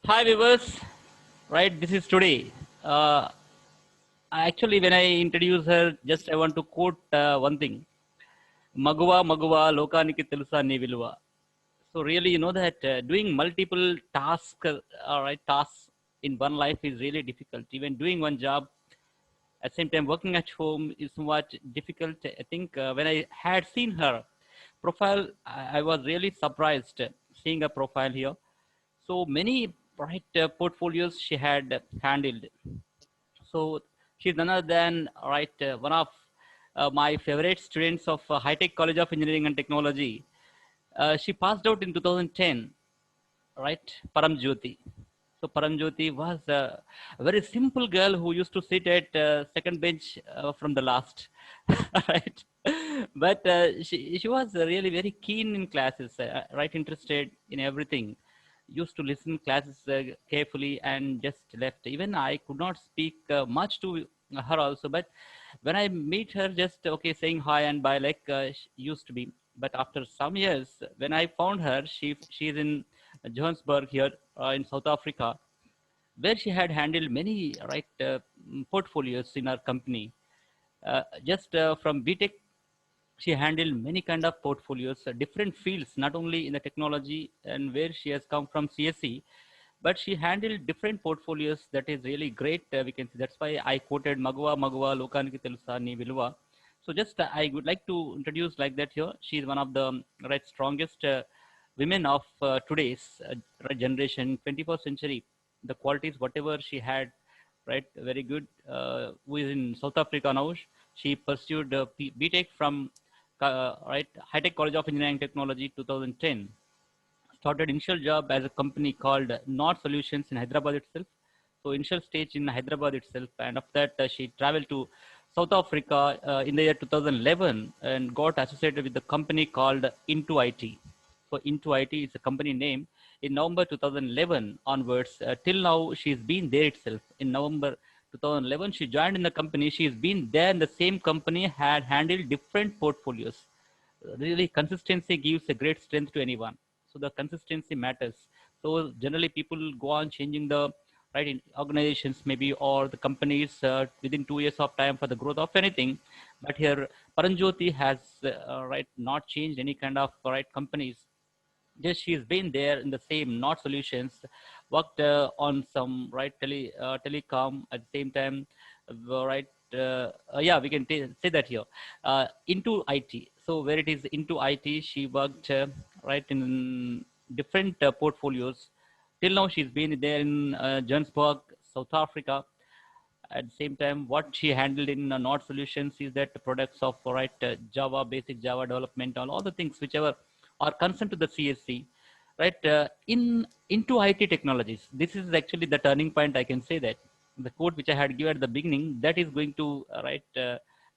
Hi viewers, right? This is today. Uh, Actually, when I introduce her, just I want to quote one thing: "Maguva, Maguva, lokaniki telusa ni viluva." So really, you know that doing multiple tasks, all right, tasks in one life is really difficult. Even doing one job at the same time working at home is somewhat difficult. I think when I had seen her profile, I was really surprised seeing a profile here. So many bright portfolios she had handled. So she's none other than one of my favorite students of High Tech College of Engineering and Technology. She passed out in 2010, right? Paramjyoti. So Paramjyoti was a very simple girl who used to sit at second bench from the last, right? But she was really very keen in classes, right? Interested in everything. Used to listen classes carefully and just left. Even I could not speak much to her also, but when I meet her, just okay, saying hi and bye like she used to be. But after some years, when I found her, she's in Johannesburg here in South Africa, where she had handled many portfolios in our company. Just from BTech, she handled many kind of portfolios, different fields, not only in the technology and where she has come from CSE, but she handled different portfolios. That is really great. We can see that's why I quoted Magwa Magwa Lokaniki Telusa Ni Vilva. So just I would like to introduce like that here. She is one of the right strongest women of today's right generation, 21st century. The qualities, whatever she had, right, very good. Who is in South Africa now? She pursued BTech from right High Tech College of Engineering and Technology 2010. Started initial job as a company called Nord Solutions in Hyderabad itself. So initial stage in Hyderabad itself, and after that she traveled to South Africa in the year 2011 and got associated with the company called Into IT. So Into IT is a company name. In November 2011 onwards, till now she's been there itself. In November 2011, she joined in the company. She's been there in the same company, had handled different portfolios. Really, consistency gives a great strength to anyone. So the consistency matters. So generally people go on changing the right in organizations maybe or the companies within 2 years of time for the growth of anything. But here Paranjoti has right not changed any kind of right companies. Just she's been there in the same not solutions, worked on some right telecom at the same time, right yeah, we can say that here into IT. So where it is into IT, she worked right in different portfolios. Till now she's been there in Johannesburg, South Africa. At the same time, what she handled in Nord Solutions is that the products of Java, basic Java development, all the things whichever are concerned to the CSC, right? In into IT technologies, this is actually the turning point. I can say that the quote which I had given at the beginning, that is going to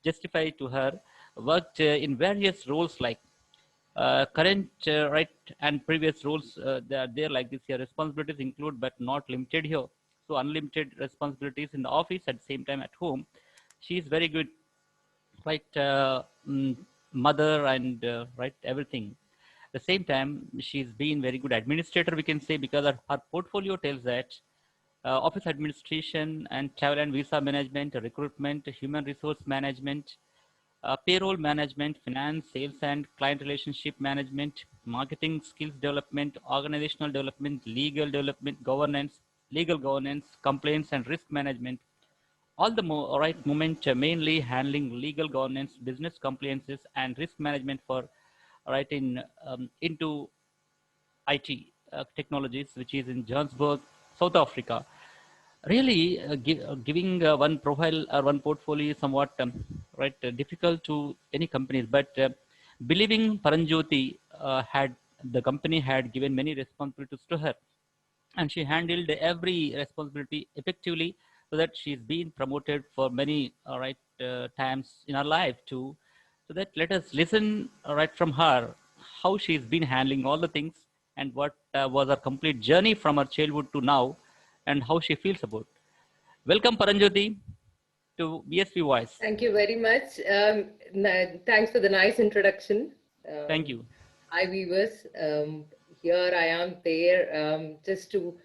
justify to her worked in various roles like current right and previous roles. They are there like this here. Responsibilities include but not limited here. So unlimited responsibilities in the office at the same time at home. She is very good, right? Mother and right everything. At the same time, she's been very good administrator, we can say, because her portfolio tells that office administration and travel and visa management, recruitment, human resource management, payroll management, finance, sales and client relationship management, marketing skills development, organizational development, legal governance, complaints and risk management. All the right moment mainly handling legal governance, business compliances, and risk management for right in into IT technologies, which is in Johannesburg, South Africa. Really, giving one profile or one portfolio is somewhat difficult to any companies. But believing Paranjoti had the company had given many responsibilities to her, and she handled every responsibility effectively, so that she's been promoted for many times in her life too. So that let us listen right from her how she's been handling all the things and what was her complete journey from her childhood to now, and how she feels about. Welcome, Paranjoti, to BSP Voice. Thank you very much. Thanks for the nice introduction. Thank Um, you. Hi, viewers. Here I am there just to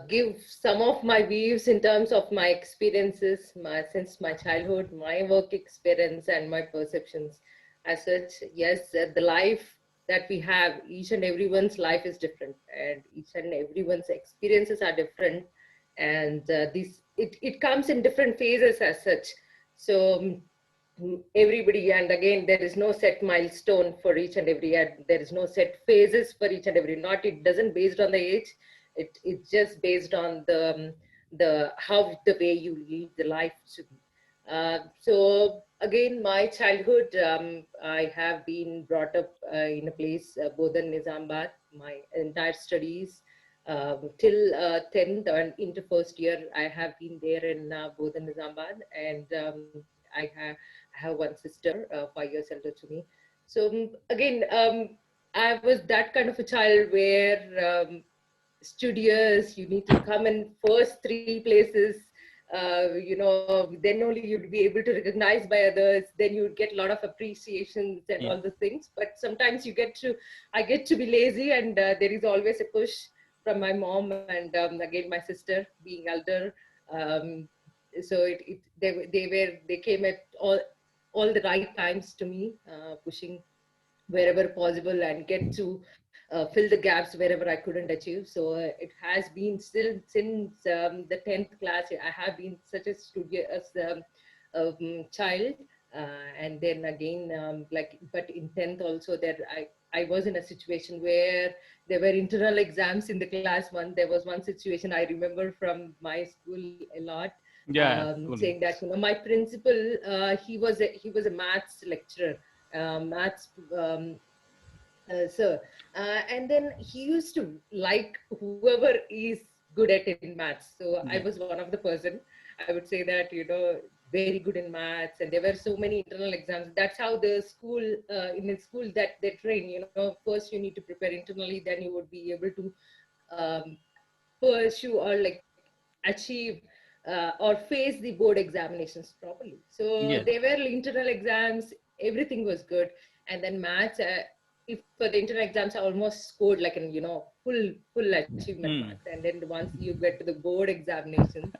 give some of my views in terms of my experiences, since my childhood, my work experience, and my perceptions. As such, yes, the life that we have, each and everyone's life is different, and each and everyone's experiences are different, and it comes in different phases as such. So. Everybody, and again, there is no set milestone for each and every, and there is no set phases for each and every. Not, it doesn't based on the age, it's just based on the how the way you lead the life to be. So again, my childhood, I have been brought up in a place, Bodhan Nizamabad. My entire studies till 10th and into first year, I have been there in Bodhan Nizamabad, and I have one sister, 5 years elder to me. So again, I was that kind of a child where studious, you need to come in first three places, then only you'd be able to recognize by others, then you'd get a lot of appreciations and Yeah. all the things. But sometimes I get to be lazy, and there is always a push from my mom, and again my sister being elder. um, so they came at all the right times to me, pushing wherever possible, and get to fill the gaps wherever I couldn't achieve. So it has been still since the 10th class, I have been such a studious child. And then again, but in 10th also, I was in a situation where there were internal exams in the class one. There was one situation I remember from my school a lot, Yeah, cool. saying that, my principal, he was a maths lecturer, maths sir. And then he used to like whoever is good at it in maths. So I Yeah. was one of the person. I would say that, very good in maths, and there were so many internal exams. That's how the school, in the school that they train, first you need to prepare internally, then you would be able to um, pursue or like achieve or face the board examinations properly. So Yes. they were internal exams, everything was good. And then maths, if for the internal exams, I almost scored like an, full achievement Hmm. marks. And then once you get to the board examinations,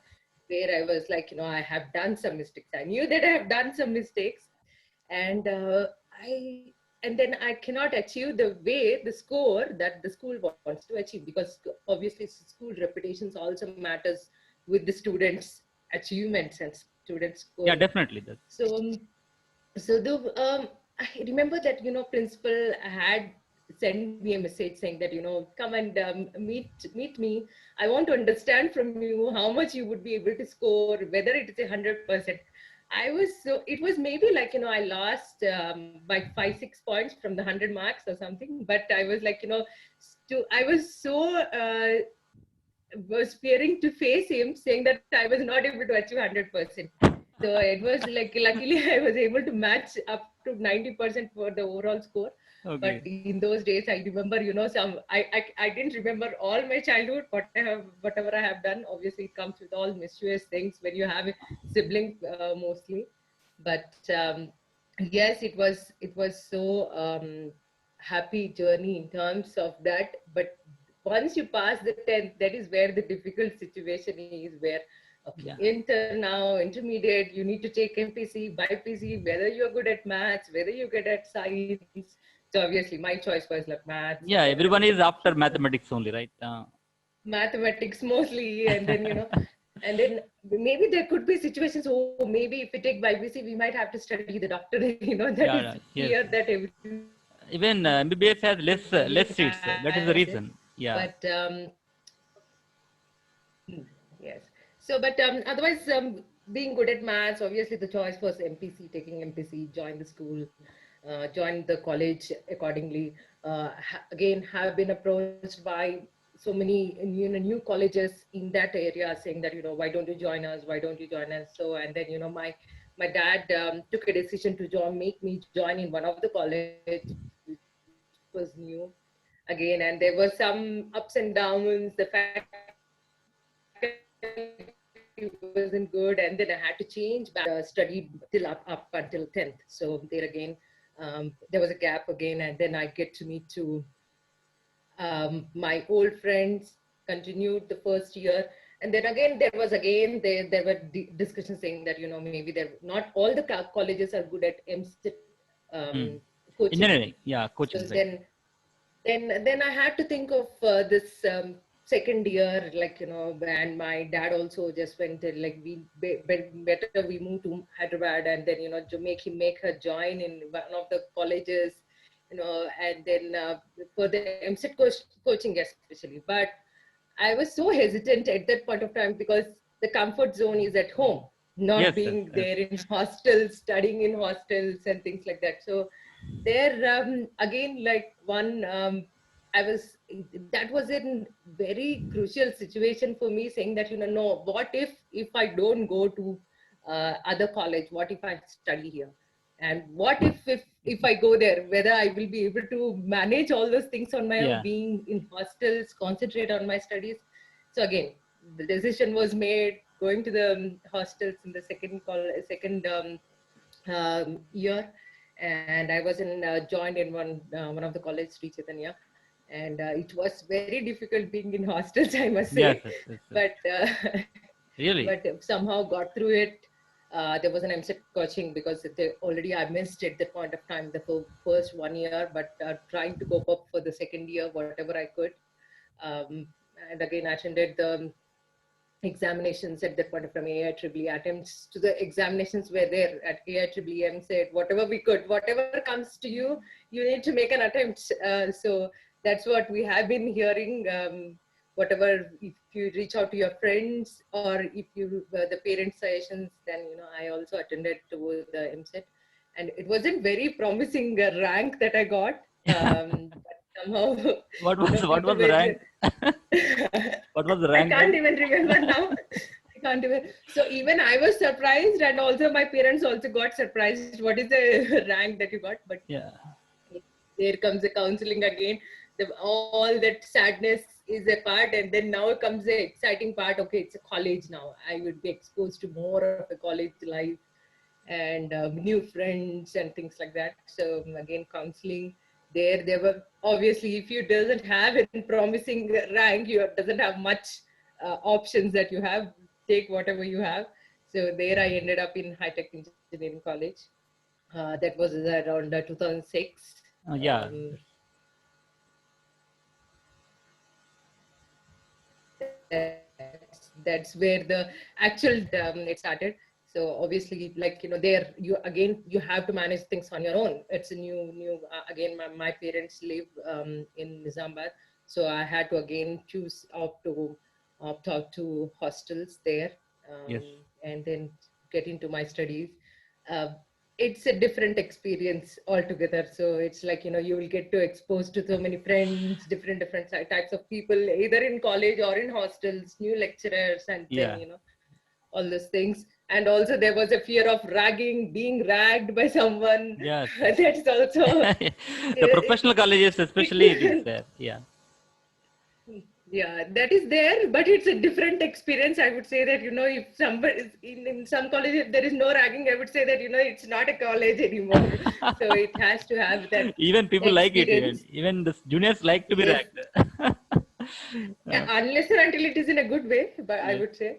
where I was like, I have done some mistakes. I knew that I have done some mistakes, and I and then I cannot achieve the way the score that the school wants to achieve, because obviously school reputations also matters with the students' achievements and students' Yeah, scoring. definitely. That. So I remember that, principal had sent me a message saying that, come and meet me. I want to understand from you how much you would be able to score, whether it is 100%. It was maybe like, I lost by 5-6 points from the 100 marks or something. But I was like, I was so was fearing to face him, saying that I was not able to achieve 100%. So it was like, luckily I was able to match up to 90% for the overall score. But Okay. in those days, I remember, I didn't remember all my childhood, whatever I have done. Obviously, it comes with all mischievous things when you have a sibling, mostly. But yes, it was so happy journey in terms of that. But once you pass the 10th, that is where the difficult situation is, where okay, Yeah. inter now, intermediate, you need to take MPC, BPC, whether you're good at maths, whether you're good at science. So obviously my choice was like maths, Yeah. and then Everyone is mathematics. after mathematics only, right? Mathematics mostly, and then, and then maybe there could be situations, oh, maybe if we take BPC, we might have to study the doctor, that Yeah. is Yeah, yes. fear that Even MBBS has less everybody seats. That is the has. reason. Yeah. But yes. So, but otherwise, being good at maths, obviously the choice was MPC, taking MPC, join the school, join the college accordingly. Again, have been approached by so many new colleges in that area, saying that, why don't you join us? Why don't you join us? So, and then, my dad took a decision to make me join in one of the college, which was new again, and there were some ups and downs. The faculty wasn't good, and then I had to change back, studied till up until 10th. So there again, there was a gap again, and then I get to meet to my old friends. continued the first year. And then again, there were discussions saying that, maybe not all the colleges are good at MCET Hmm. coaching. Engineering, yeah, coaching So side. then I had to think of this second year, like, and my dad also just went like, better we move to Hyderabad, and then, to make her join in one of the colleges, and then for the MCET coaching especially. But I was so hesitant at that point of time because the comfort zone is at home, not Yes, yes, being yes. there in hostels, studying in hostels and things like that. So there, again, like one, I was, that was a very crucial situation for me, saying that, no, what if I don't go to other college? What if I study here? And what if I go there, whether I will be able to manage all those things on my own, Yeah. being in hostels, concentrate on my studies. So again, the decision was made, going to the hostels in the second year. And I was joined in one of the college, Sri Chaitanya, and it was very difficult being in hostels, I must Yes, say. yes, yes, yes. But Really? but somehow got through it. There was an MCET coaching because I missed at that point of time the first 1 year, but trying to cope up for the second year, whatever I could. Um, and again, I attended the examinations at that point of time. AIEEE attempts to the examinations were there at AIEEE, MCET, whatever we could, whatever comes to you, you need to make an attempt. So that's what we have been hearing. Whatever, if you reach out to your friends, or if you the parent suggestions, then I also attended to the MCET, and it wasn't very promising rank that I got. But somehow, What was people the were. rank? What was the I rank can't then? even remember now. I can't even. So even I was surprised, and also my parents also got surprised. What is the rank that you got? But Yeah. there comes the counseling again. All that sadness is a part, and then now comes the exciting part. Okay, it's a college now. I would be exposed to more of a college life and new friends and things like that. So again, counseling. There were, obviously, if you doesn't have a promising rank, you doesn't have much options that you have. Take whatever you have. So there I ended up in High Tech Engineering College. That was around 2006. Yeah. That's where the actual it started. So obviously, like, there you have to manage things on your own. It's a new again, my parents live in Nizamabad, so I had to again choose opt out to hostels there, Yes. and then get into my studies. uh, it's a different experience altogether. So it's like, you will get to expose to so many friends, different types of people, either in college or in hostels, new lecturers, and then, Yeah. all those things. And also there was a fear of ragging, being ragged by someone. Yes. That's also The professional colleges, especially, it is there. Yeah. yeah, that is there, but it's a different experience. I would say that, if somebody is in some college, if there is no ragging, I would say that, it's not a college anymore. So it has to have that Even people like it. experience. Even the juniors like to be Yes. ragged. Yeah, unless and until it is in a good way, but I Yes. would say.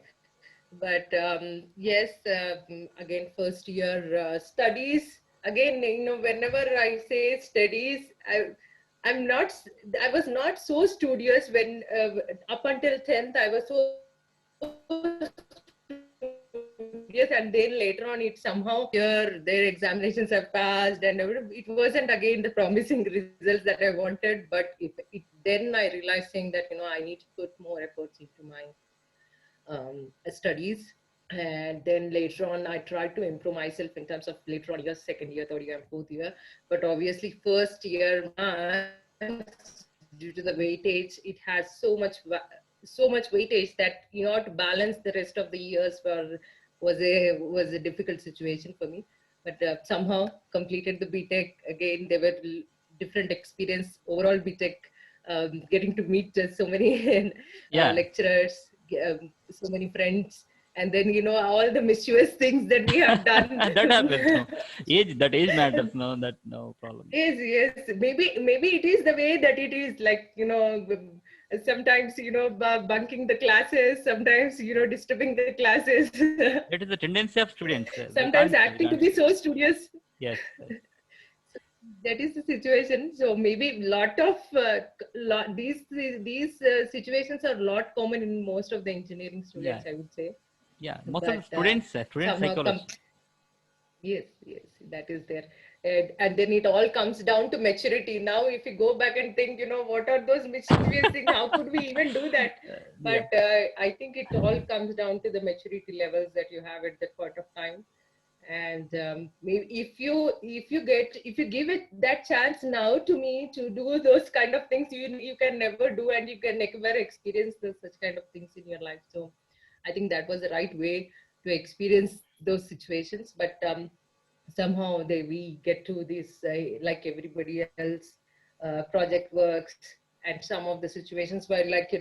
But yes, again, first year studies. Again, whenever I say studies, I'm not. I was not so studious when up until 10th. I was so studious, and then later on, it somehow here their examinations have passed, and it wasn't again the promising results that I wanted. But then I realized, saying that, I need to put more efforts into my studies. And then later on, I tried to improve myself in terms of later on years, second year, third year, and fourth year. But obviously, first year, due to the weightage, it has so much weightage that, to balance the rest of the years was a difficult situation for me. But somehow completed the BTech. Again, there were different experience overall BTech, getting to meet so many Yeah. lecturers, so many friends, and then, all the mischievous things that we have done. That happens. No. Age matters. No, that no problem. Yes, yes. Maybe it is the way that it is, like, sometimes, bunking the classes, sometimes, disturbing the classes, That is the tendency of students. sometimes We acting to can't be say. so studious. Yes. That is the situation. So maybe these situations are a lot common in most of the engineering Yeah. students, I would say. Yeah. Most of the But student somehow psychology. yes, yes, that is there. And then it all comes down to maturity. Now, if you go back and think, what are those mischievous things? How could we even do that? Yeah. But I think it all comes down to the maturity levels that you have at that point of time. And maybe if you give it that chance now to me to do those kind of things you can never do, and you can never experience such kind of things in your life. So I think that was the right way to experience those situations. But somehow we get to this like everybody else, project works, and some of the situations where, like,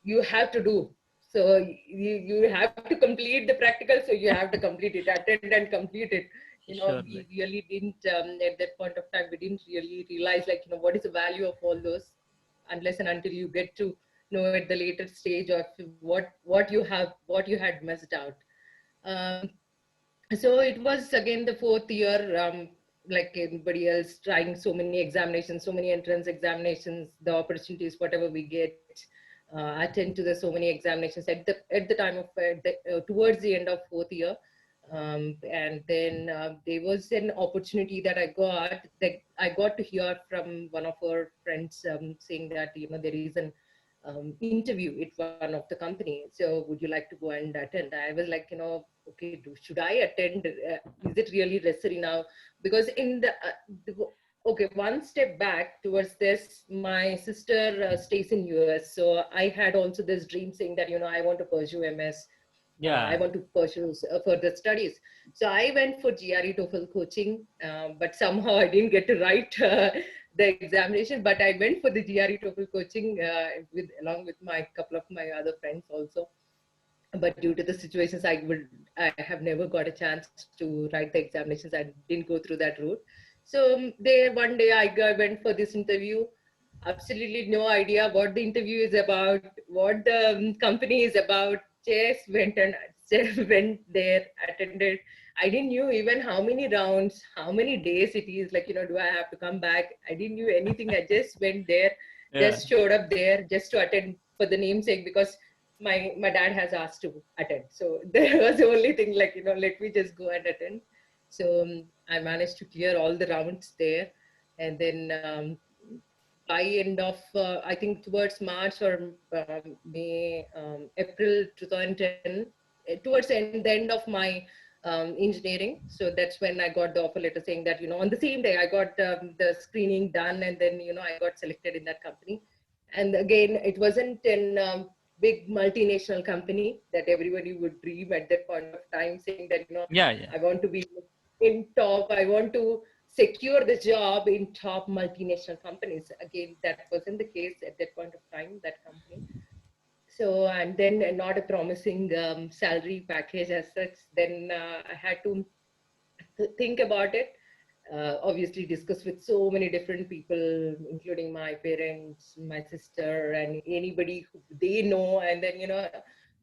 you have to do. So you have to complete the practical, so you have to complete it, attend and complete it. Surely. We really didn't, at that point of time, we didn't really realize, like, what is the value of all those, unless and until you get to know at the later stage of what you had missed out. Um, so it was again the fourth year, like anybody else, trying so many examinations, so many entrance examinations, the opportunities, whatever we get, attend to the so many examinations at the time of towards the end of fourth year. And then there was an opportunity that I got to hear from one of our friends, saying that, there is an interview at one of the company. So would you like to go and attend? I was like, okay, should I attend? Is it really necessary now? Because okay, one step back towards this, my sister stays in US. So I had also this dream saying that, I want to pursue MS. I Yeah. want to pursue further studies. So I went for GRE TOEFL coaching, but somehow I didn't get to write the examination. But I went for the GRE TOEFL coaching along with my couple of my other friends also. But due to the situations, I have never got a chance to write the examinations. I didn't go through that route. So there one day went for this interview. Absolutely no idea what the interview is about, what the company is about. Just went and just went there, attended. I didn't knew even how many rounds, how many days it is. Like, do I have to come back? I didn't knew anything. I just went there, Yeah. just showed up there, just to attend for the namesake, because my dad has asked to attend. So there was the only thing, like, let me just go and attend. So I managed to clear all the rounds there. And then by end of, I think towards March or May, April 2010, towards the end of my engineering. So that's when I got the offer letter saying that, on the same day I got the screening done, and then, I got selected in that company. And again, it wasn't in big multinational company that everybody would dream at that point of time, saying that, Yeah. Yeah. I want to be in top, I want to secure the job in top multinational companies. Again, that wasn't the case at that point of time, that company. So, and then not a promising salary package as such. Then I had to think about it. Obviously, discuss with so many different people, including my parents, my sister, and anybody who they know, and then,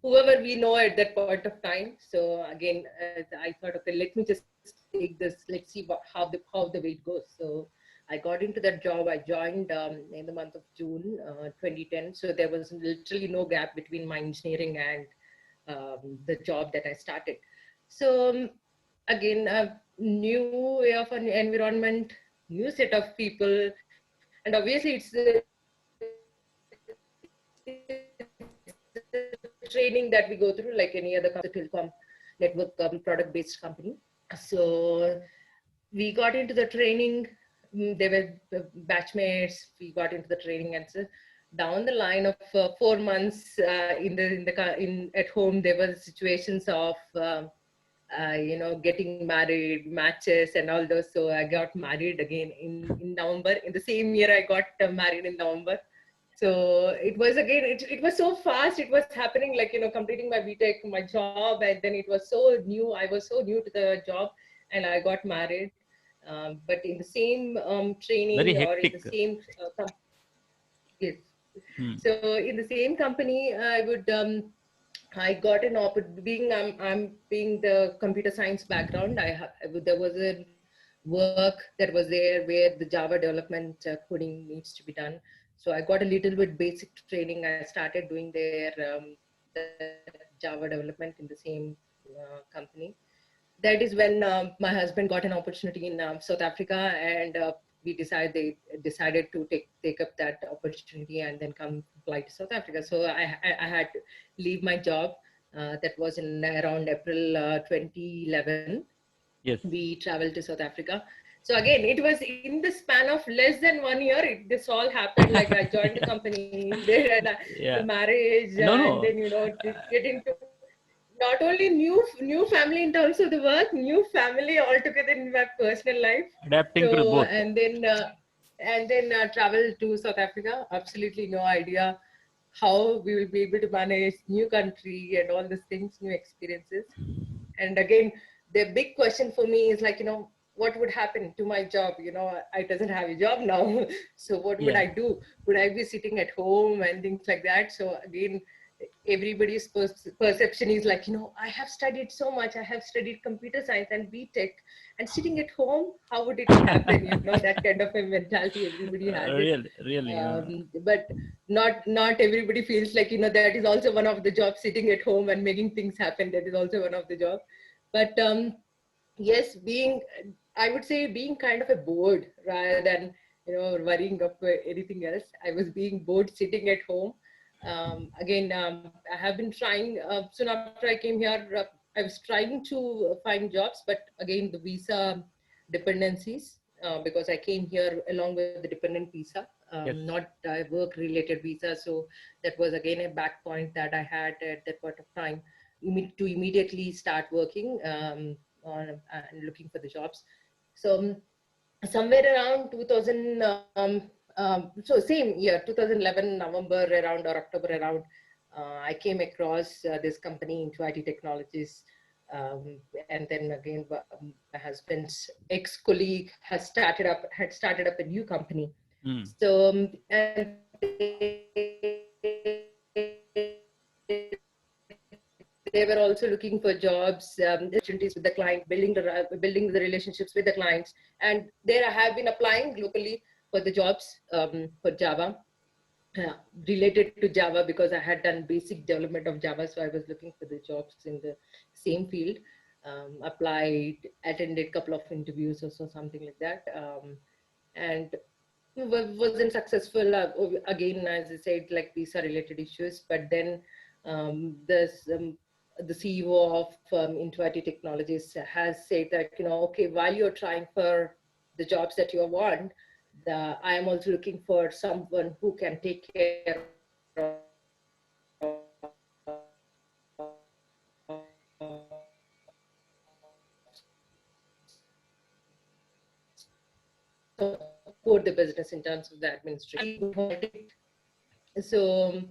whoever we know at that point of time. So again, I thought, okay, let me just take this. Let's see how the way it goes. So I got into that job. I joined in the month of June 2010. So there was literally no gap between my engineering and the job that I started. So again, a new way of an environment, new set of people, and obviously it's the training that we go through, like any other telecom network product-based company. So we got into the training. They were batchmates. We got into the training, and so down the line of 4 months in at home, there were situations of getting married, matches, and all those. So I got married again in November. In the same year, I got married in November. So it was again, it was so fast. It was happening, like, completing my BTech, my job, and then it was so new. I was so new to the job, and I got married. But in the same Very training, or in the hectic. same yes, Hmm. So in the same company, I got an opportunity. I'm being the computer science background. There was a work that was there where the Java development coding needs to be done. So I got a little bit basic training. I started doing the Java development in the same company. That is when my husband got an opportunity in South Africa, and we decided to take up that opportunity and then come fly to South Africa. So I had to leave my job. That was in around April 2011. Yes. We traveled to South Africa. So again, it was in the span of less than 1 year. This all happened. Like I joined the Yeah. company, there and the Yeah. marriage, No, and no. then get into not only new family in terms of the work, new family altogether in my personal life. Adapting to the So both. and then travel to South Africa. Absolutely no idea how we will be able to manage new country and all these things, new experiences. And again, the big question for me is like, what would happen to my job? I doesn't have a job now. So what would Yeah. I do? Would I be sitting at home and things like that? So again, everybody's perception is like, I have studied so much. I have studied computer science and BTech, and sitting at home, how would it happen? That kind of a mentality, everybody has it. Really, really. But not everybody feels like, that is also one of the jobs, sitting at home and making things happen. That is also one of the job. But yes, I would say being kind of a bored rather than, worrying of anything else. I was being bored sitting at home. Again, I have been trying, soon after I came here, I was trying to find jobs, but again, the visa dependencies, because I came here along with the dependent visa, Yes. not a work related visa. So that was again a back point that I had at that point of time, to immediately start working on and looking for the jobs. So somewhere around 2000, so same year, 2011, November around or October around, I came across this company into IT technologies. And then again, my husband's ex-colleague had started up a new company. Hmm. So, and they were also looking for jobs, opportunities with the client, building the relationships with the clients. And there I have been applying locally for the jobs for Java, uh, related to Java, because I had done basic development of Java. So I was looking for the jobs in the same field. Applied, attended a couple of interviews or so, something like that. And wasn't successful, again, as I said, like visa related issues. But then the CEO of Into IT Technologies has said that, okay, while you're trying for the jobs that you want, I am also looking for someone who can take care of support the business in terms of the administration. So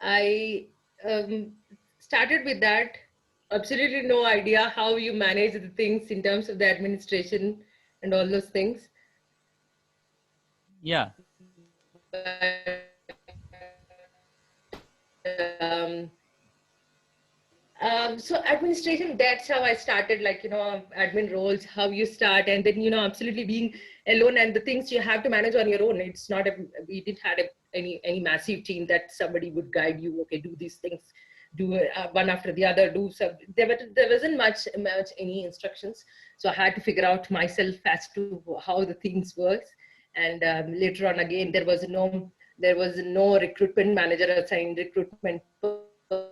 I started with that. Absolutely no idea how you manage the things in terms of the administration and all those things. Yeah. Um, so administration, that's how I started, like, admin roles, how you start, and then, absolutely being alone and the things you have to manage on your own. It's not we didn't have any massive team that somebody would guide you, okay, do these things, do one after the other, do some, there wasn't much any instructions. So I had to figure out myself as to how the things works. And later on, again, there was no recruitment manager assigned, recruitment person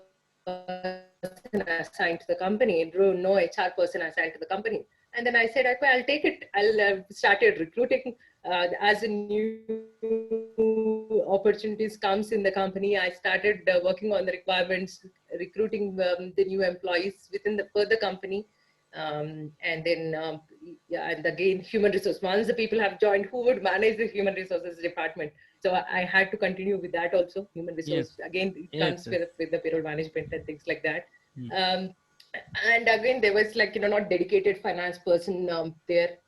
assigned to the company, no HR person assigned to the company. And then I said, okay, I'll take it. I'll started recruiting as a new opportunities comes in the company. I started working on the requirements, recruiting the new employees for the company. And then, yeah, and again, human resource. Once the people have joined, who would manage the human resources department? So I had to continue with that also. Human resource, Yes. again, it Yes. comes with the payroll management and things like that. Hmm. And again, there was, like, not dedicated finance person there.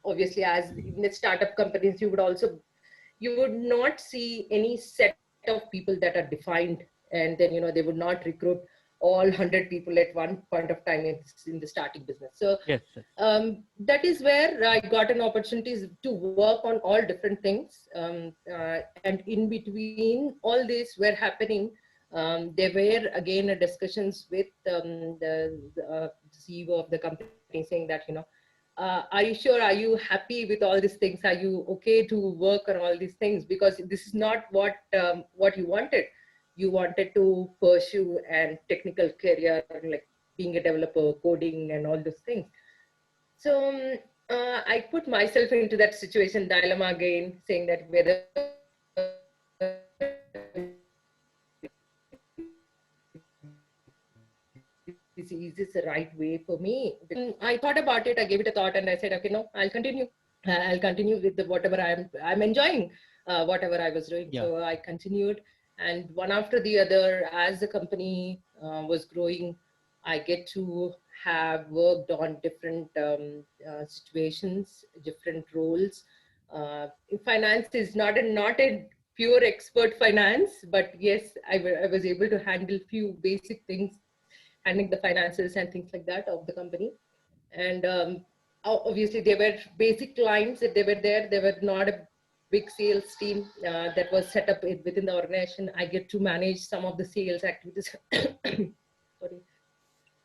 Obviously, as in the startup companies, you would not see any set of people that are defined, and then they would not recruit all 100 people at one point of time in the starting business. So Yes, yes. that is where I got an opportunity to work on all different things. And in between all this were happening, there were again discussions with the CEO of the company saying that, are you sure? Are you happy with all these things? Are you okay to work on all these things? Because this is not what you wanted. You wanted to pursue a technical career, like being a developer, coding, and all those things. So I put myself into that situation dilemma again, saying that whether is this the right way for me? I thought about it. I gave it a thought, and I said, okay, no, I'll continue. I'll continue with whatever I'm enjoying, whatever I was doing. Yeah. So I continued, and one after the other, as the company was growing, I get to have worked on different situations, different roles. In finance is not a pure expert finance, but yes, I was able to handle few basic things, handling the finances and things like that of the company. And obviously there were basic clients that they were there. They were not a big sales team that was set up within the organization. I get to manage some of the sales activities. Sorry.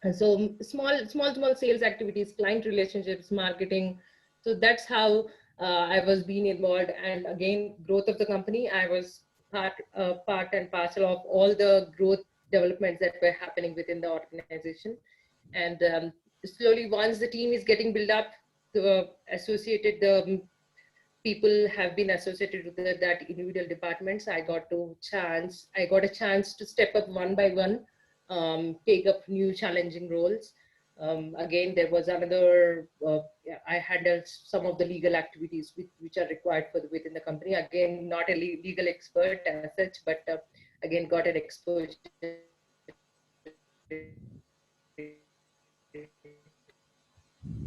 And so small sales activities, client relationships, marketing. So that's how I was being involved. And again, growth of the company, I was part and parcel of all the growth developments that were happening within the organization. And slowly, once the team is getting built up, the people have been associated with that individual departments. I got a chance to step up one by one, take up new challenging roles. Again, there was another, I handled some of the legal activities which are required within the company. Again, not a legal expert as such, but again, got an exposure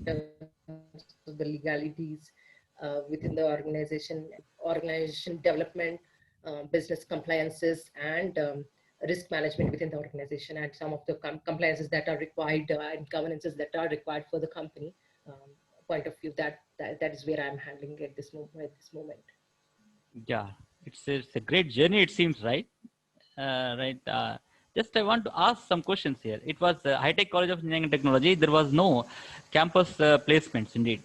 of the legalities within the organization development, business compliances, and risk management within the organization, and some of the compliances that are required and governances that are required for the company point of view. That is where I'm handling at this moment. Yeah, it's a great journey, it seems, right? Right. Just I want to ask some questions here. It was High Tech College of Engineering and Technology. There was no campus placements, indeed.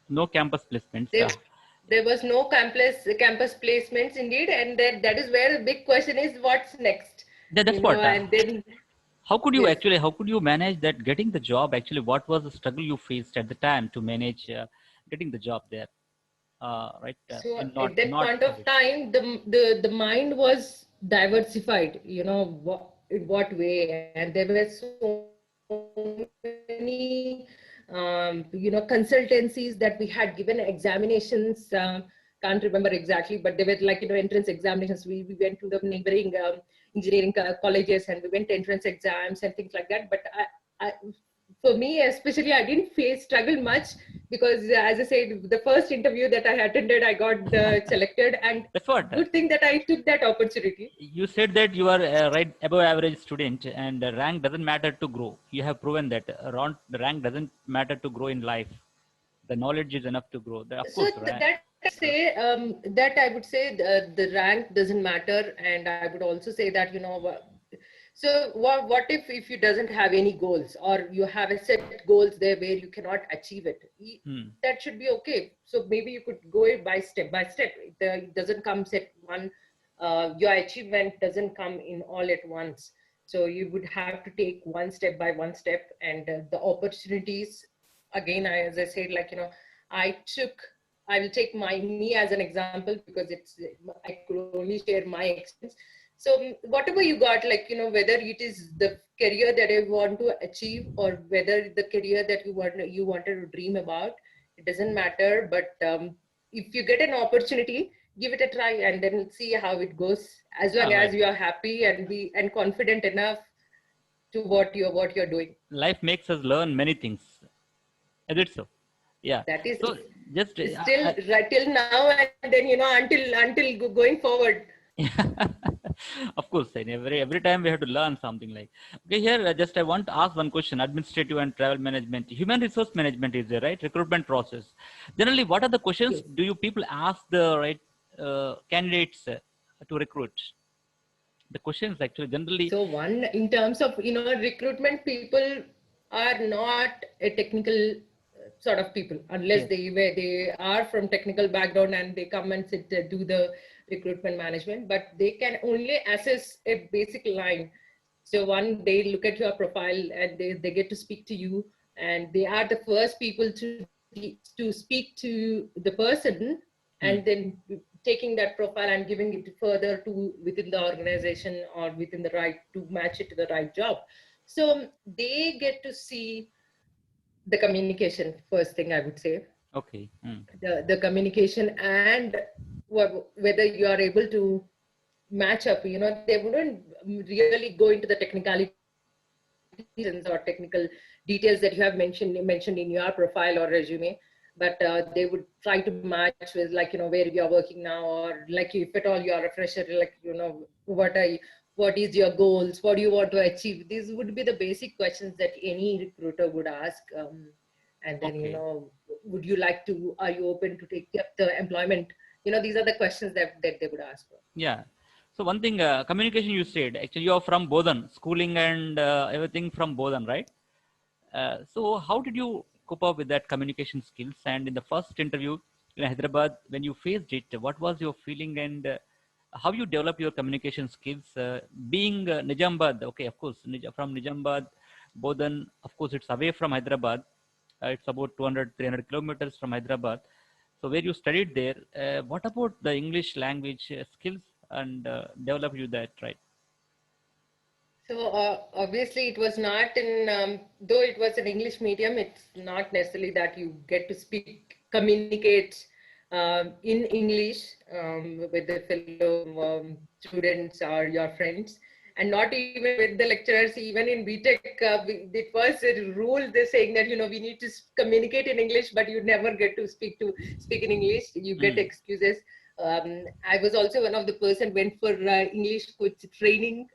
No campus placements. There was no campus placements, indeed, and that is where the big question is, what's next? That's what. And then how could you yes. how could you manage that, getting the job? Actually, what was the struggle you faced at the time to manage getting the job there? Right. So In at that not point of time, the mind was diversified, in what way, and there were so many consultancies that we had given examinations. Can't remember exactly, but they were like entrance examinations. We went to the neighboring engineering colleges, and we went to entrance exams and things like that. But for me especially, I didn't struggle much, because as I said, the first interview that I attended, I got selected, and that's what. Good thing that I took that opportunity. You said that you are a right above average student, and the rank doesn't matter to grow. You have proven that the rank doesn't matter to grow in life. The knowledge is enough to grow. Of So course, right? that I would say the rank doesn't matter, and I would also say that so what if you doesn't have any goals, or you have a set goals there where you cannot achieve it? That should be okay. So maybe you could go it by step. It doesn't come set one. Your achievement doesn't come in all at once. So you would have to take one step by one step, and the opportunities. Again, as I said, I will take me as an example, because I could only share my experience. So whatever you got, whether it is the career that I want to achieve, or whether the career that you wanted to dream about, it doesn't matter. But if you get an opportunity, give it a try, and then see how it goes. As long as you are happy and confident enough to what you're doing. Life makes us learn many things. Is it so? Yeah. That is so just still right till now, and then until going forward. Of course, and every time we have to learn something like. Okay, here just I want to ask one question: administrative and travel management, human resource management is there, right? Recruitment process. Generally, what are the questions Yes. do you people ask the right candidates to recruit? The questions actually generally. So one, in terms of, recruitment, people are not a technical sort of people unless Yes. they are from technical background and they come and sit do the recruitment management, but they can only assess a basic line. So one, they look at your profile and they get to speak to you, and they are the first people to speak to the person, Hmm. and then taking that profile and giving it further to within the organization or within the right to match it to the right job. So they get to see the communication, first thing I would say, Okay. Hmm. the communication, and whether you are able to match up. They wouldn't really go into the technicalities or technical details that you have mentioned in your profile or resume, but they would try to match with, like, where you are working now, or like if at all you are a fresher, like, what is your goals, what do you want to achieve. These would be the basic questions that any recruiter would ask. And then, Okay. would you like to, are you open to take up the employment? These are the questions that they would ask for. Yeah. So one thing, communication you said, actually you are from Bodhan, schooling and everything from Bodhan, right? So how did you cope up with that communication skills? And in the first interview in Hyderabad, when you faced it, what was your feeling and how you develop your communication skills? Being Nizamabad, okay, of course, from Nizamabad, Bodhan, of course, it's away from Hyderabad. It's about 200, 300 kilometers from Hyderabad. So where you studied there, what about the English language skills and develop you that, right? So obviously, it was not in, though it was an English medium, it's not necessarily that you get to communicate in English with the fellow students or your friends, and not even with the lecturers. Even in BTech, it was a rule. They're saying that we need to communicate in English, but you never get to speak in English. You get Mm. excuses. I was also one of the person went for English coaching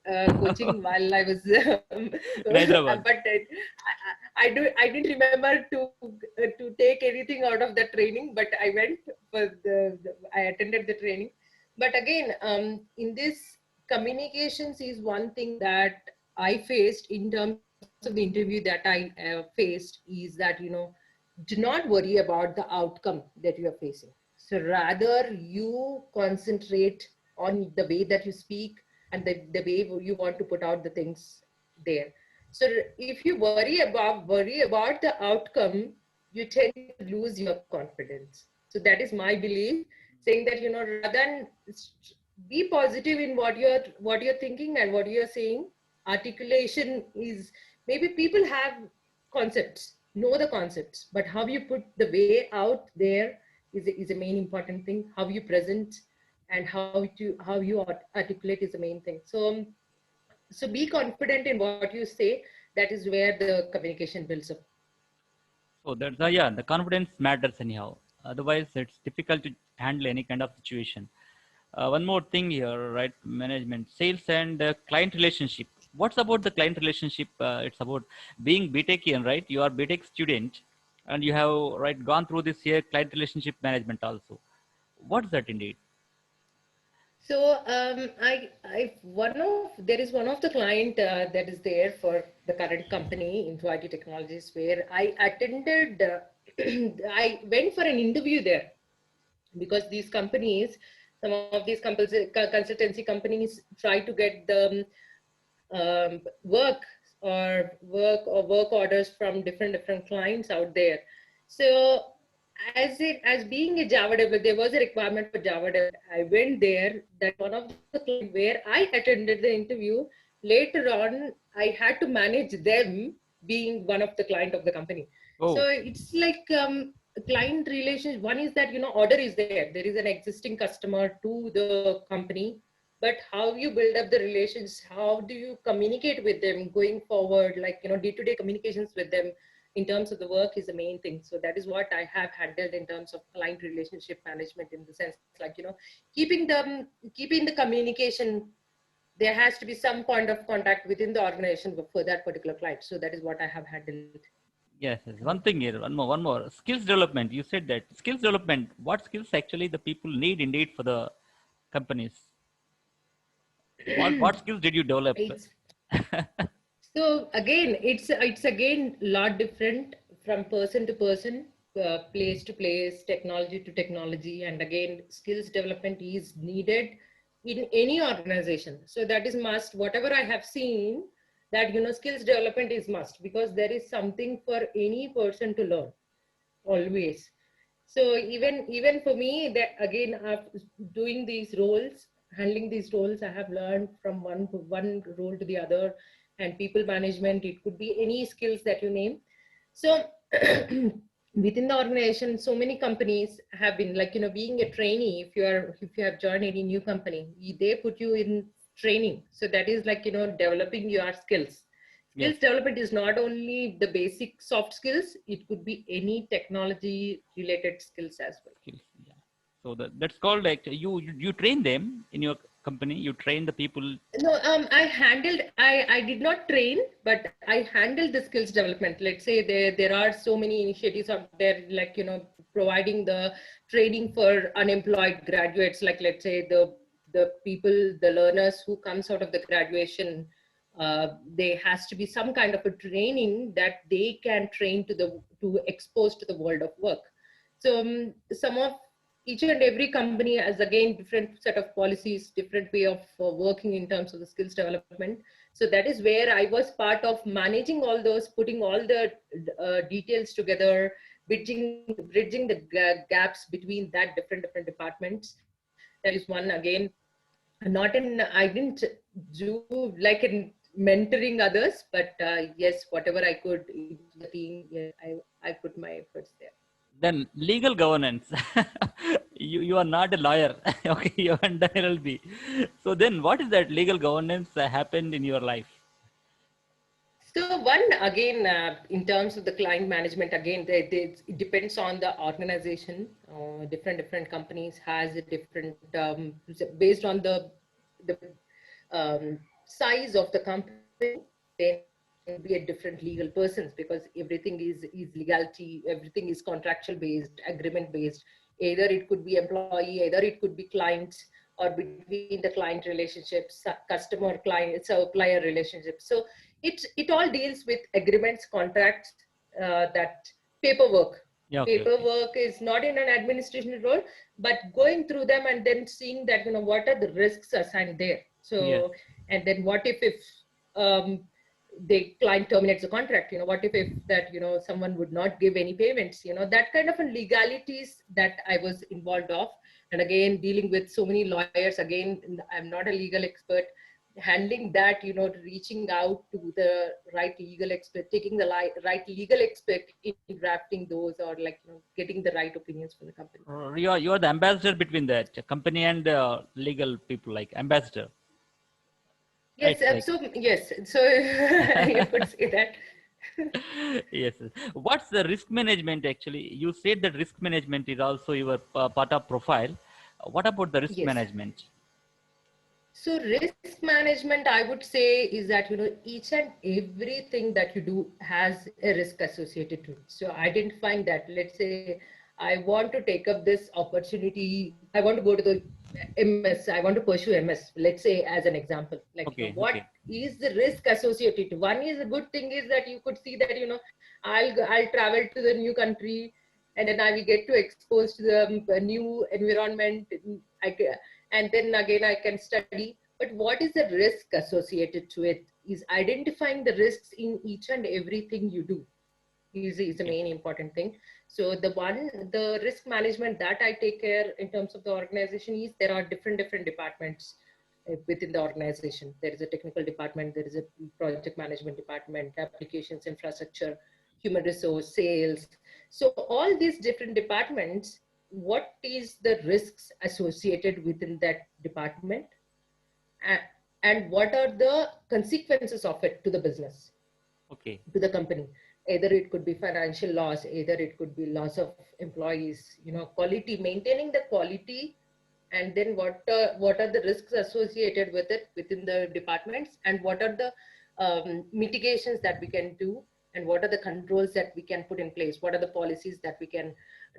while I was, In Hyderabad. but I didn't remember to take anything out of the training, but I went for I attended the training. But again, in this, communications is one thing that I faced in terms of the interview that I faced, is that do not worry about the outcome that you are facing. So rather, you concentrate on the way that you speak and the way you want to put out the things there. So if you worry about the outcome, you tend to lose your confidence. So that is my belief, saying that rather than be positive in what you're thinking and what you're saying. Articulation is, maybe people have concepts, know the concepts, but how you put the way out there is a main important thing. How you present and how you articulate is the main thing. So be confident in what you say. That is where the communication builds up. So that's yeah, the confidence matters anyhow. Otherwise, it's difficult to handle any kind of situation. One more thing here, right? Management, sales, and client relationship. What's about the client relationship? It's about being BTECian, right? You are BTech student, and you have right gone through this here client relationship management also. What's that indeed? So there is one of the client that is there for the current company into IT technologies, where I attended. I went for an interview there, because these companies, some of these consultancy companies, try to get the work work orders from different clients out there. So as being a Java developer, there was a requirement for Java developer. I went there. That one of the clients where I attended the interview. Later on, I had to manage them, being one of the client of the company. So Oh, it's like client relations. One is that order is there. There is an existing customer to the company, but how you build up the relations, how do you communicate with them going forward, like day-to-day communications with them. in terms of the work is the main thing. So that is what I have handled in terms of client relationship management, in the sense like, keeping the communication. There has to be some point of contact within the organization for that particular client. So that is what I have handled. Yes, yes. One thing here, one more. Skills development. You said that skills development. What skills actually the people need indeed for the companies? What skills did you develop? It's, so again, it's again a lot different from person to person, place to place, technology to technology, and again, skills development is needed in any organization. So that is must. Whatever I have seen, that skills development is must, because there is something for any person to learn always. So even for me, that again, doing these roles, handling these roles, I have learned from one role to the other. And people management, it could be any skills that you name. So within the organization, so many companies have been like, being a trainee. If you have joined any new company, they put you in training. So that is like, developing your skills. Yes. Skills development is not only the basic soft skills, it could be any technology related skills as well. Skills. Yeah. So that's called like you train them in your company. You train the people. No, I did not train, but I handled the skills development. Let's say there are so many initiatives out there, like, providing the training for unemployed graduates, like, let's say the people, the learners who comes out of the graduation, there has to be some kind of a training that they can train to expose to the world of work. So some of each and every company has again different set of policies, different way of working in terms of the skills development. So that is where I was part of managing all those, putting all the details together, bridging the gaps between that different departments. That is one again. I didn't do like in mentoring others, but yes, whatever I could into the team, yeah, I put my efforts there. Then legal governance. You are not a lawyer. Okay, you haven't done LLB. So then what is that legal governance happened in your life? So one again, in terms of the client management, again, it depends on the organization. Different companies has a different based on the size of the company. Then be a different legal persons, because everything is legality, everything is contractual based, agreement based. Either it could be employee, either it could be clients, or between the client relationships, customer client supplier relationships. So it all deals with agreements, contracts, that paperwork. Yeah, okay. Paperwork is not in an administration role, but going through them and then seeing that, what are the risks assigned there. So, Yes. and then what if the client terminates the contract, what if that, someone would not give any payments, that kind of legalities that I was involved of. And again, dealing with so many lawyers, again, I'm not a legal expert, handling that, reaching out to the right legal expert, taking the right legal expert in drafting those, or like, getting the right opinions from the company. You are the ambassador between that company and legal people, like ambassador. Yes, Right, like. so yes, so you could say that. Yes. What's the risk management actually? You said that risk management is also your part of profile. What about the risk Yes. management? So risk management, I would say, is that, each and everything that you do has a risk associated to it. So identifying that, let's say, I want to take up this opportunity. I want to go to the MS. I want to pursue MS. Let's say, as an example, like, Okay. what Okay. is the risk associated to? One is a good thing is that you could see that, I'll travel to the new country, and then I will get to expose to the new environment. And then again, I can study. But what is the risk associated to it? Is identifying the risks in each and everything you do is the Okay. main important thing. So the risk management that I take care in terms of the organization is, there are different departments within the organization. There is a technical department, there is a project management department, applications, infrastructure, human resource, sales. So all these different departments, what is the risks associated within that department, and what are the consequences of it to the business, Okay. to the company. Either it could be financial loss, either it could be loss of employees, quality, maintaining the quality, and then what are the risks associated with it within the departments, and what are the mitigations that we can do, and what are the controls that we can put in place, what are the policies that we can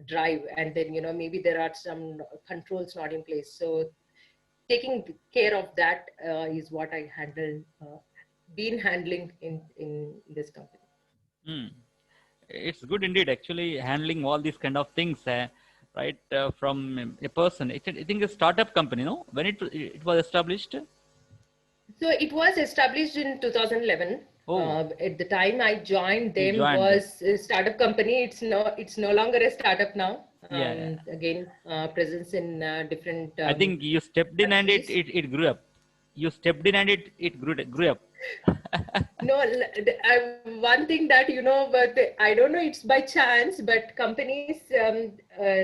drive, and then maybe there are some controls not in place. So taking care of that is what I handle, been handling in this company. Hmm. It's good indeed, actually, handling all these kind of things, right, from a person. I think a startup company, no, when it was established. So it was established in 2011. Oh, At the time I joined you them joined. was a startup company. It's no longer a startup now. Yeah, yeah. Again, presence in different I think you stepped in and countries. it grew up. You stepped in and it grew up. No, one thing that but I don't know. It's by chance, but company's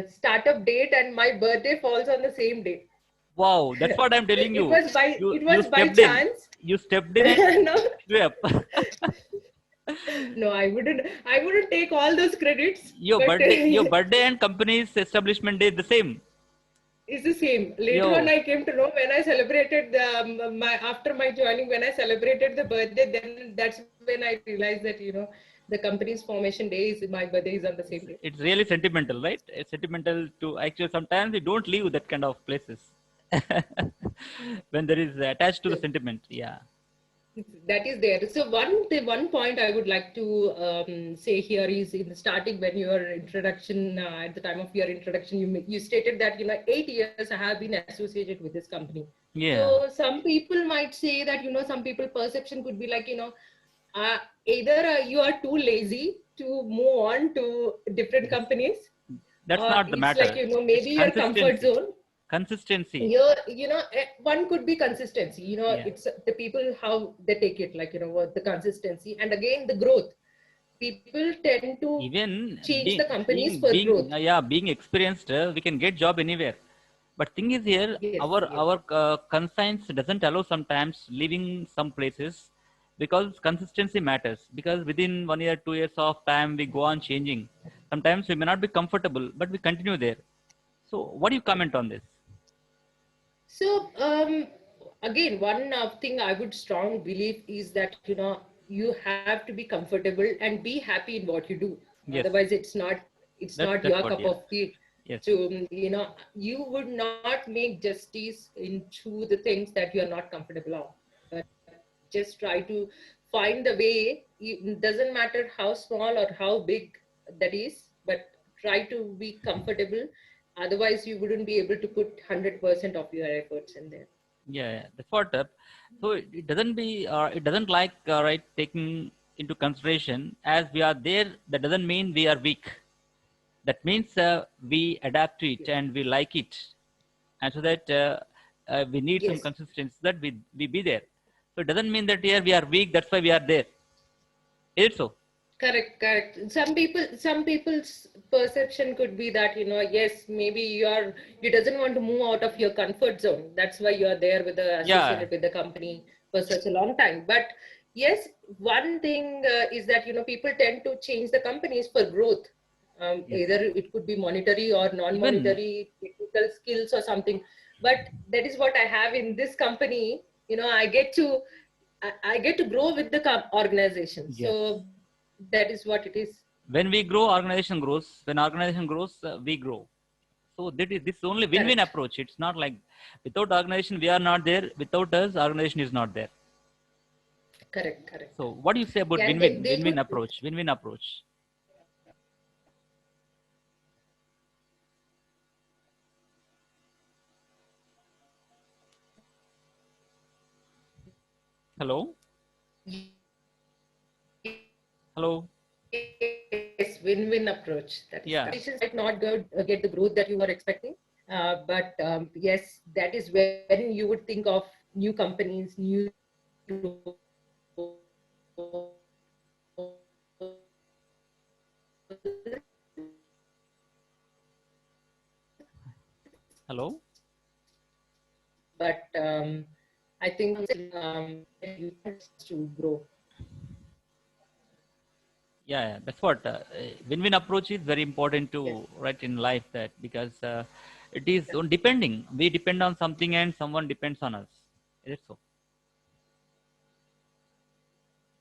startup date and my birthday falls on the same day. Wow, that's what I'm telling It you. was by it You was by stepped in. chance. You stepped in and No, grew up. no, I wouldn't take all those credits, but Your birthday and company's establishment day is the same. it's the same. Later on, Yo, I came to know when I celebrated my after my joining, when I celebrated the birthday, then that's when I realized that the company's formation day is my birthday is on the same day. it's really sentimental, right? It's sentimental to actually sometimes we don't leave that kind of places when there is attached to the So sentiment. Yeah. that is there. So the one point I would like to say here is in the starting when your introduction at the time of your introduction you stated that 8 years I have been associated with this company. Yeah. So some people might say that some people perception could be like uh, either you are too lazy to move on to different Yes. companies, That's or not the it's like matter. It's maybe your comfort consistency. zone. Consistency. One could be consistency. Yeah. It's the people how they take it, like what the consistency, and again the growth. People tend to Even change the being companies being for being growth. yeah, being experienced, we can get job anywhere. But thing is here, Yes, yes, our conscience doesn't allow sometimes leaving some places because consistency matters. Because within 1 year, 2 years of time, we go on changing. Sometimes we may not be comfortable, but we continue there. So, what do you comment on this? so again, one thing I would strong believe is that you have to be comfortable and be happy in what you do. Yes, Otherwise it's not that's your what. cup Yeah. of tea. Yes. To you would not make justice into the things that you are not comfortable on, but just try to find the way. It doesn't matter how small or how big that is, but try to be comfortable. Otherwise you wouldn't be able to put 100% of your efforts in there. Yeah, yeah, that's what. So it doesn't be, it doesn't like right taking into consideration as we are there. That doesn't mean we are weak. That means we adapt to it Yes, and we like it, and so that we need some yes. consistency so that we be there. So it doesn't mean that here we are weak. That's why we are there. Is it so? Correct, correct. Some people's perception could be that, yes, maybe you doesn't want to move out of your comfort zone. That's why you are there with the Yeah. associated with the company for such a long time. But yes, one thing is that, people tend to change the companies for growth. Yes. Either it could be monetary or Even non-monetary technical skills or something. But that is what I have in this company. I get to grow with the organization. yes. So that is what it is. When we grow, organization grows. When organization grows, we grow. So that is this is only win-win Correct. approach. It's not like without organization we are not there. Without us, organization is not there. Correct. Correct. So what do you say about Yeah, and win-win? they Win-win could. approach. Win-win approach. Hello. Hello. Yes, win-win approach. That is Yeah. correct. Might not get the growth that you were expecting, but yes, that is when you would think of new companies, new. Hello. But I think you to grow. Yeah, that's what win-win approach is very important to Yes. right in life, that because it is on depending, we depend on something and someone depends on us. Is it so?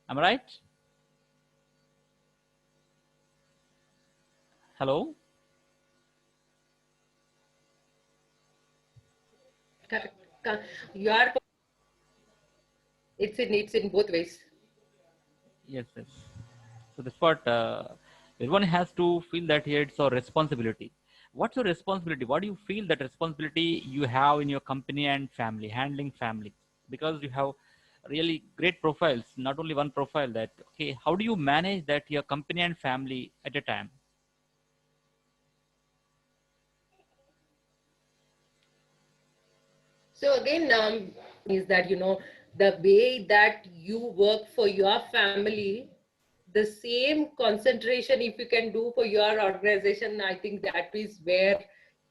Am I right? Hello? Correct. You are, it's in both ways. Yes, yes. So that's what everyone has to feel that here it's our responsibility. What's your responsibility? What do you feel that responsibility you have in your company and family, handling family? Because you have really great profiles, not only one profile. That okay, how do you manage that your company and family at a time? So again, is that the way that you work for your family, the same concentration if you can do for your organization, I think that is where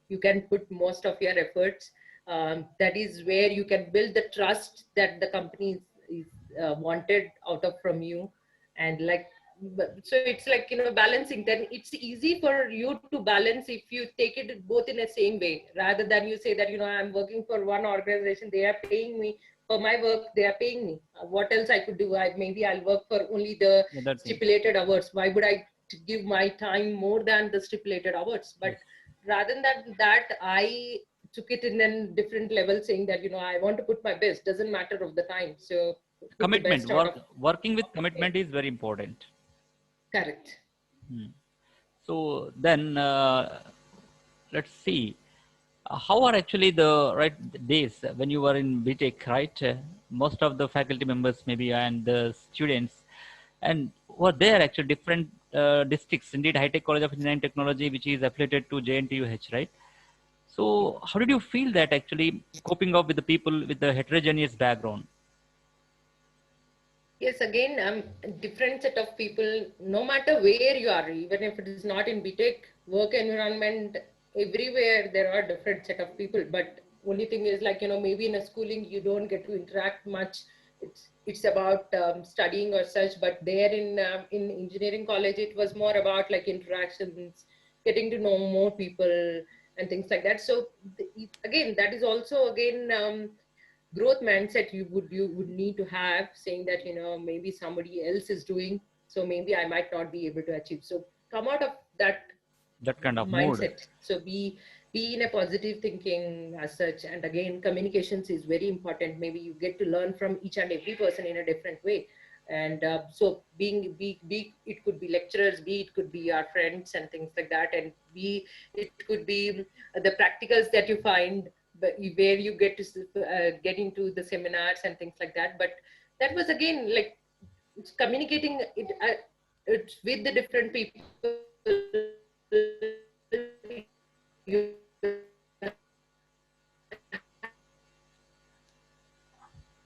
you can put most of your efforts. That is where you can build the trust that the company is wanted out of from you, and like so it's like balancing. Then it's easy for you to balance if you take it both in the same way, rather than you say that I'm working for one organization, they are paying me for my work, they are paying me. What else I could do? Maybe I'll work for only the Yeah, that thing. stipulated hours. Why would I give my time more than the stipulated hours? But Yes. rather than that, I took it in a different level, saying that I want to put my best, doesn't matter of the time, so put the Commitment. best out of Working with it. commitment is very important. Correct. Hmm. So then let's see. How are actually the right days when you were in BTech, right? Most of the faculty members maybe and the students, and were there actually different districts. Indeed, High Tech College of Engineering Technology, which is affiliated to JNTUH, right? So how did you feel that actually coping up with the people with the heterogeneous background? Yes, again, different set of people, no matter where you are, even if it is not in BTech, work environment, everywhere there are different set of people. But only thing is like, maybe in a schooling, you don't get to interact much. It's about studying or such, but there in engineering college, it was more about like interactions, getting to know more people and things like that. So again, that is also again, growth mindset you would need to have, saying that maybe somebody else is doing, so maybe I might not be able to achieve. So come out of that That kind of mood. mindset. So be in a positive thinking as such. And again, communications is very important. Maybe you get to learn from each and every person in a different way. And so be it could be lecturers, be it could be our friends and things like that, and be it could be the practicals that you find, where you get to get into the seminars and things like that. But that was again like it's communicating it's with the different people. You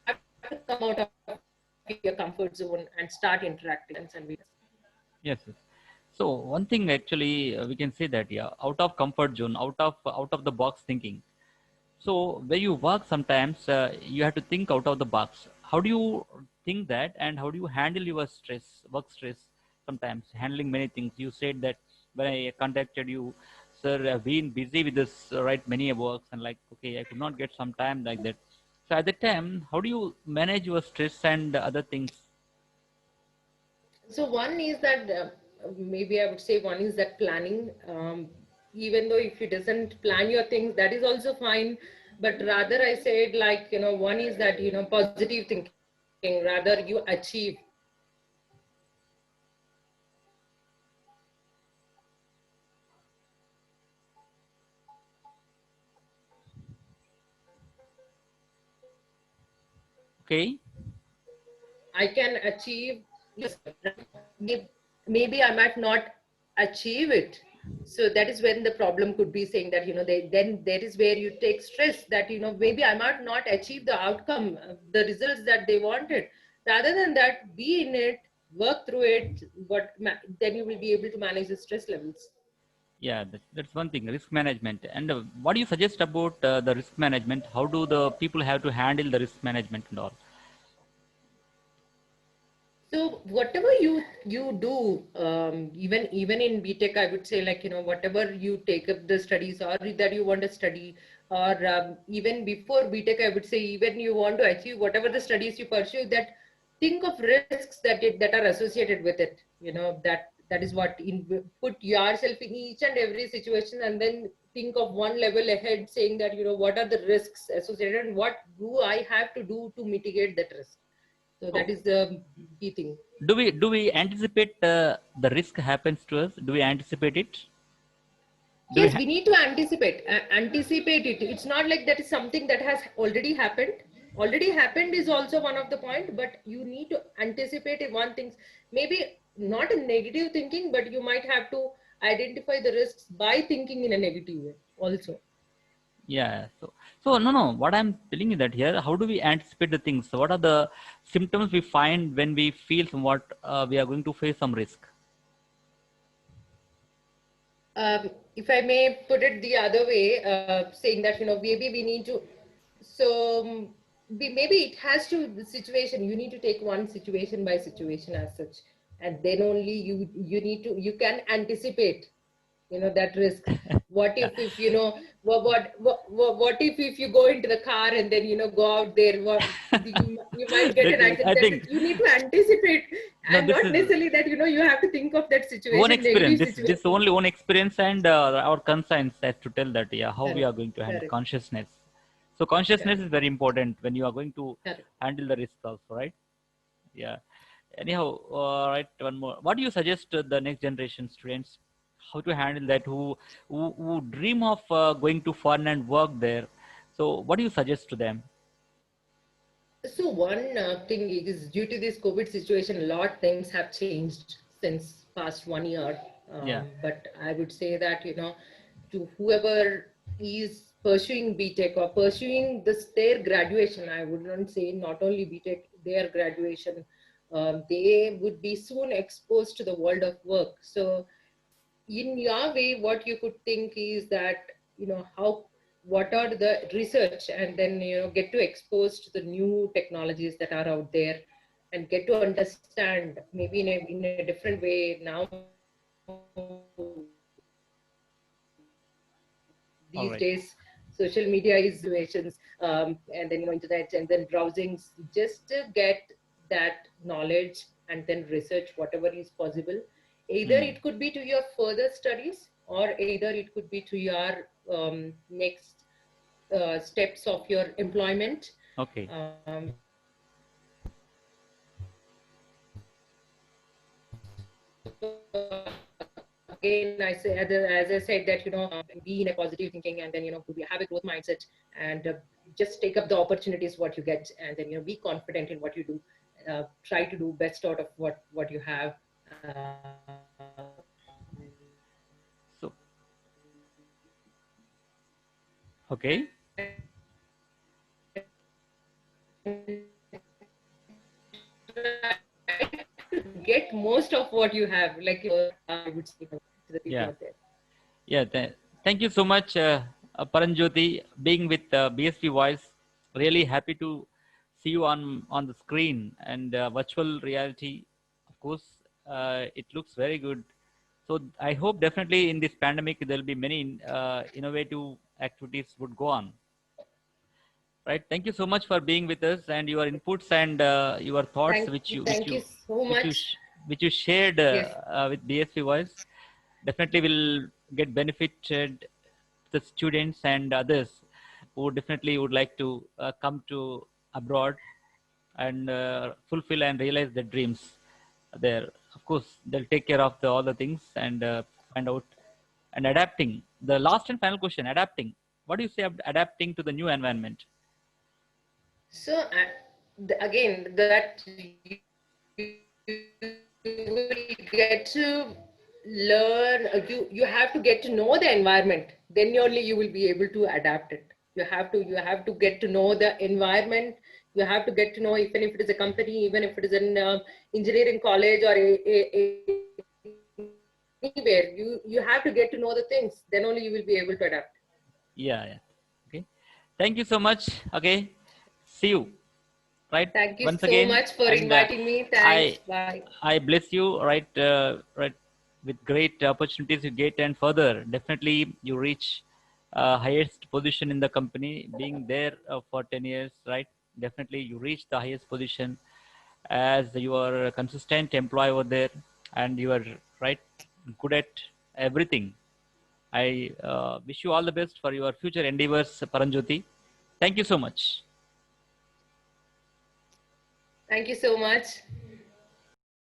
have to come out of your comfort zone and start interacting and we. Yes, yes. So one thing actually we can say that yeah, out of comfort zone, out of the box thinking. So where you work, sometimes you have to think out of the box. How do you think that, and how do you handle your stress, work stress? Sometimes handling many things. You said that when I contacted you, sir, I've been busy with this, right? Many works, and like, okay, I could not get some time like that. So at the time, how do you manage your stress and other things? So one is that maybe I would say one is that planning. Even though if you doesn't plan your things, that is also fine. But rather, I said like one is that positive thinking. Rather, you achieve. Okay. I can achieve. Yes, maybe I might not achieve it. So that is when the problem could be, saying that then that is where you take stress, that maybe I might not achieve the outcome, the results that they wanted. Rather than that, be in it, work through it, but then you will be able to manage the stress levels. Yeah, that's one thing, risk management. And what do you suggest about the risk management? How do the people have to handle the risk management and all? So whatever you do, even in BTech, I would say, like, whatever you take up the studies or that you want to study, or even before BTech, I would say, even you want to achieve whatever the studies you pursue, that think of risks that are associated with it. That is what put yourself in each and every situation, and then think of one level ahead, saying that, what are the risks associated and what do I have to do to mitigate that risk. So So that is the key thing. do we anticipate the risk happens to us? Do we anticipate it? Do we Yes, we need to anticipate it. It's not like that is something that has already happened. Already happened is also one of the point, but you need to anticipate it. One thing, maybe not a negative thinking, but you might have to identify the risks by thinking in a negative way also. Yeah. So no. What I'm telling you that here, how do we anticipate the things? So what are the symptoms we find when we feel somewhat we are going to face some risk? If I may put it the other way, saying that, maybe we need to, so maybe it has to the situation. You need to take one situation by situation as such, and then only you can anticipate, that risk. What Yeah. if what if you go into the car and then go out there, you might get an accident. I think You need to anticipate, no. and This not is necessarily that you have to think of that own situation, experience. negative This situation. only own experience and our conscience has to tell that, yeah, how we Correct, are going to handle correct, consciousness. So consciousness is correct, very important when you are going to correct. handle the risk also, right? Yeah. Anyhow, right. One more. What do you suggest to the next generation students? How to handle that? Who dream of going to foreign and work there? So what do you suggest to them? So one thing is, due to this COVID situation, a lot things have changed since past 1 year. Yeah. But I would say that, to whoever is pursuing BTech or pursuing their graduation, I would not say not only BTech, their graduation, they would be soon exposed to the world of work. So in your way, what you could think is that, how what are the research, and then get to expose to the new technologies that are out there, and get to understand maybe in a different way now. All These right. days, social media is situations, and then internet, and then browsing, just to get that knowledge and then research whatever is possible. Either Hmm. it could be to your further studies, or either it could be to your next steps of your employment. Okay. um, Again, I say, as I said, that be in a positive thinking, and then have a growth mindset, and just take up the opportunities what you get, and then be confident in what you do. Try to do best out of what you have. So okay. Get most of what you have, like I would say to the people Yeah. out there. Yeah. Thank you so much, Paranjyoti, being with BSP Voice. Really happy to see you on the screen and virtual reality. Of course, it looks very good. So I hope definitely in this pandemic there will be many innovative activities would go on. Right. Thank you so much for being with us and your inputs and your thoughts, Thank you so much. which you shared Yes. with BSP Voice. Definitely will get benefited the students and others who definitely would like to come to abroad and fulfill and realize their dreams there. Of course, they'll take care of all the things and find out and adapting. The last and final question: adapting. What do you say about adapting to the new environment? So again, that you will get to learn. You have to get to know the environment. Then only you will be able to adapt it. You have to get to know the environment. You have to get to know, even if it is a company, even if it is an engineering college, or anywhere. You have to get to know the things. Then only you will be able to adapt. Yeah, yeah. Okay. Thank you so much. Okay. See you. right? Thank you Once so again, much for and inviting me. Thanks. I Bye. I bless you, right? Right, with great opportunities you get, and further, definitely you reach highest position in the company. Being there for 10 years, right? Definitely you reach the highest position as you are a consistent employee over there, and you are right good at everything. I wish you all the best for your future endeavors, Paranjoti. Thank you so much. Thank you so much.